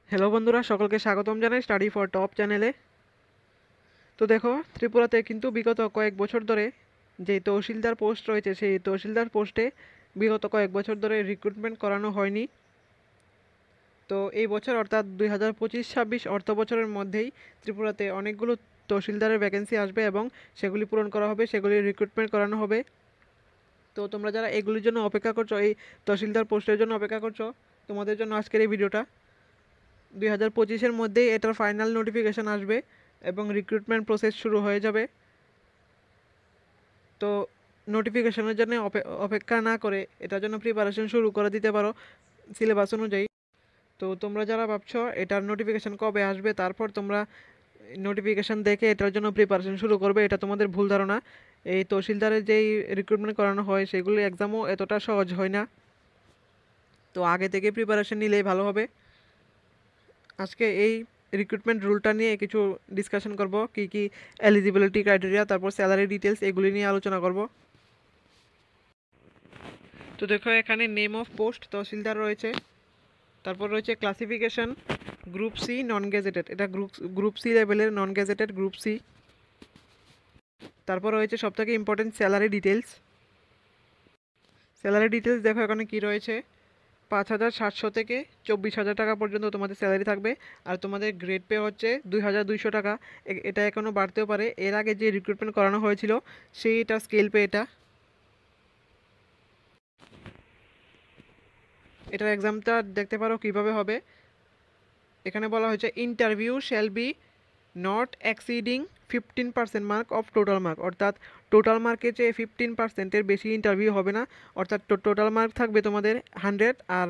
Hello বন্ধুরা, সকলকে স্বাগতম জানাই স্টাডি ফর টপ চ্যানেলে। তো দেখো, ত্রিপুরাতে কিন্তু বিগত কয়েক বছর ধরে যে তহসিলদার পোস্ট রয়েছে, সেই তহসিলদার পোস্টে বিগত কয়েক বছর ধরে রিক্রুটমেন্ট করানো হয়নি। তো এই বছর অর্থাৎ 2025-26 অর্থ বছরের মধ্যেই ত্রিপুরাতে অনেকগুলো তহসিলদারের ভ্যাকেন্সি আসবে এবং সেগুলি পূরণ করা হবে, সেগুলি রিক্রুটমেন্ট করানো হবে। তো তোমরা যারা এগুলির জন্য অপেক্ষা করছো, এই তহসিলদার পোস্টের জন্য অপেক্ষা করছো, তোমাদের জন্য আজকের এই ভিডিওটা। 2025-এর মধ্যেই এটার ফাইনাল নোটিফিকেশান আসবে এবং রিক্রুটমেন্ট প্রসেস শুরু হয়ে যাবে। তো নোটিফিকেশনের জন্য অপেক্ষা না করে এটার জন্য প্রিপারেশন শুরু করে দিতে পারো সিলেবাস অনুযায়ী। তো তোমরা যারা ভাবছো এটার নোটিফিকেশান কবে আসবে, তারপর তোমরা নোটিফিকেশান দেখে এটার জন্য প্রিপারেশন শুরু করবে, এটা তোমাদের ভুল ধারণা। এই তহসিলদারের যেই রিক্রুটমেন্ট করানো হয় সেগুলি এক্সামও এতটা সহজ হয় না। তো আগে থেকে প্রিপারেশন নিলেই ভালো হবে। আজকে এই রিক্রুটমেন্ট রুলটা নিয়ে কিছু ডিসকাশন করব, কি কি এলিজিবিলিটি ক্রাইটেরিয়া, তারপর স্যালারি ডিটেলস, এগুলি নিয়ে আলোচনা করব। তো দেখো, এখানে নেম অফ পোস্ট তহসিলদার রয়েছে, তারপর রয়েছে classification group C non gazetted, এটা গ্রুপ সি লেভেলের নন গেজেটেড গ্রুপ সি। তারপর রয়েছে সবথেকে important salary details. Salary details দেখো এখানে কি রয়েছে। 5,700 থেকে 24,000 টাকা পর্যন্ত তোমাদের স্যালারি থাকবে। আর তোমাদের গ্রেড পে হচ্ছে 2,200 টাকা। এটা এখনও বাড়তেও পারে, এর আগে যে রিক্রুটমেন্ট করানো হয়েছিল সেইটা স্কেল পে। এটার এক্সামটা দেখতে পারো কিভাবে হবে। এখানে বলা হয়েছে interview shall be not exceeding 15% mark of total mark, অর্থাৎ টোটাল মার্কের চেয়ে 15%-এর বেশি ইন্টারভিউ হবে না। অর্থাৎ টোটাল মার্ক থাকবে তোমাদের 100, আর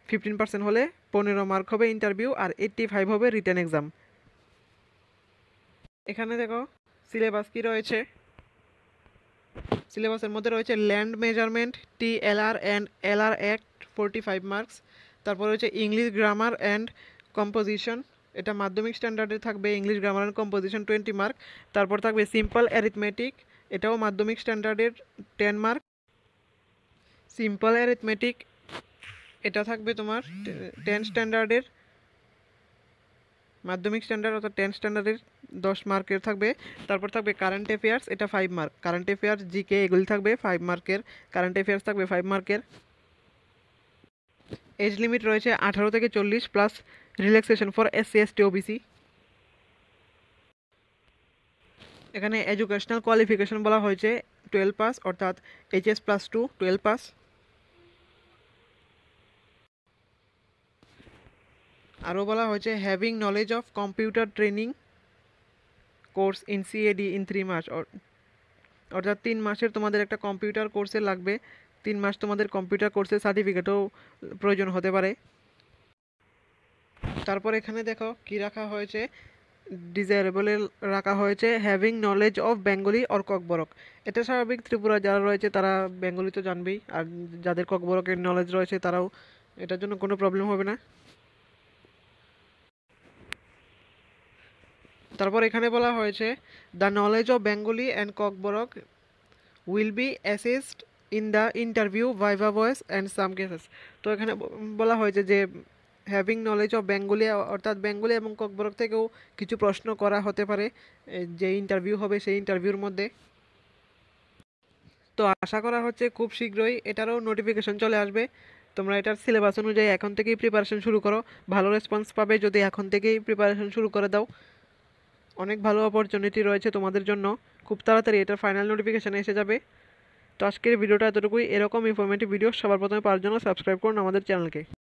15% হলে 15 মার্ক হবে ইন্টারভিউ, আর 85 হবে রিটেন এক্সাম। এখানে দেখো সিলেবাস কি রয়েছে। সিলেবাসের মধ্যে রয়েছে land measurement, TLR and LR act 45 marks. তারপর রয়েছে ইংলিশ গ্রামার অ্যান্ড কম্পোজিশন, এটা মাধ্যমিক স্ট্যান্ডার্ডে থাকবে। English grammar and composition 20 mark. তারপর থাকবে সিম্পল অ্যারিথমেটিক, এটাও মাধ্যমিক স্ট্যান্ডার্ডের 10 মার্ক। সিম্পল অ্যারিথমেটিক এটা থাকবে তোমার 10 স্ট্যান্ডার্ডের, মাধ্যমিক স্ট্যান্ডার্ড অর্থাৎ 10 স্ট্যান্ডার্ডের 10 মার্কের থাকবে। তারপর থাকবে কারেন্ট অ্যাফেয়ার্স, এটা 5 মার্ক। কারেন্ট অ্যাফেয়ার্স, জিকে এগুলি থাকবে 5 মার্কের। কারেন্ট অ্যাফেয়ার্স থাকবে 5 মার্কের। এজ লিমিট রয়েছে 18 থেকে 40 plus relaxation for SC ST OBC। এখানে এডুকেশনাল কোয়ালিফিকেশন বলা হয়েছে 12 পাস, অর্থাৎ HS+2 12 পাস। আরও বলা হয়েছে having knowledge of computer training course in CAD in 3 মাস, অর্থাৎ 3 মাসের তোমাদের একটা কম্পিউটার কোর্সে লাগবে। 3 মাস তোমাদের কম্পিউটার কোর্সের সার্টিফিকেটও প্রয়োজন হতে পারে। তারপর এখানে দেখো কি রাখা হয়েছে, ডিজায়ারেবলে রাখা হয়েছে having knowledge of Bengali or Kokborok. এটা স্বাভাবিক, ত্রিপুরা যারা রয়েছে তারা বেঙ্গলি তো জানবেই, আর যাদের ককবরকের নলেজ রয়েছে তারাও, এটার জন্য কোনো প্রবলেম হবে না। তারপর এখানে বলা হয়েছে the knowledge of Bengali and Kokborok will be assessed in the interview viva voice and some cases. তো এখানে বলা হয়েছে যে হ্যাভিং নলেজ অফ বেঙ্গলি, অর্থাৎ বেঙ্গলি এবং ককবরক থেকেও কিছু প্রশ্ন করা হতে পারে যে ইন্টারভিউ হবে সেই ইন্টারভিউর মধ্যে। তো আশা করা হচ্ছে খুব শীঘ্রই এটারও নোটিফিকেশন চলে আসবে। তোমরা এটার সিলেবাস অনুযায়ী এখন থেকেই প্রিপারেশন শুরু করো, ভালো রেসপন্স পাবে যদি এখন থেকেই প্রিপারেশন শুরু করে দাও। অনেক ভালো অপরচুনিটি রয়েছে তোমাদের জন্য, খুব তাড়াতাড়ি এটার ফাইনাল নোটিফিকেশান এসে যাবে। তো আজকের ভিডিওটা এতটুকুই। এরকম ইনফরমেটিভ ভিডিও সবার প্রথমে পাওয়ার জন্য সাবস্ক্রাইব করুন আমাদের চ্যানেলকে।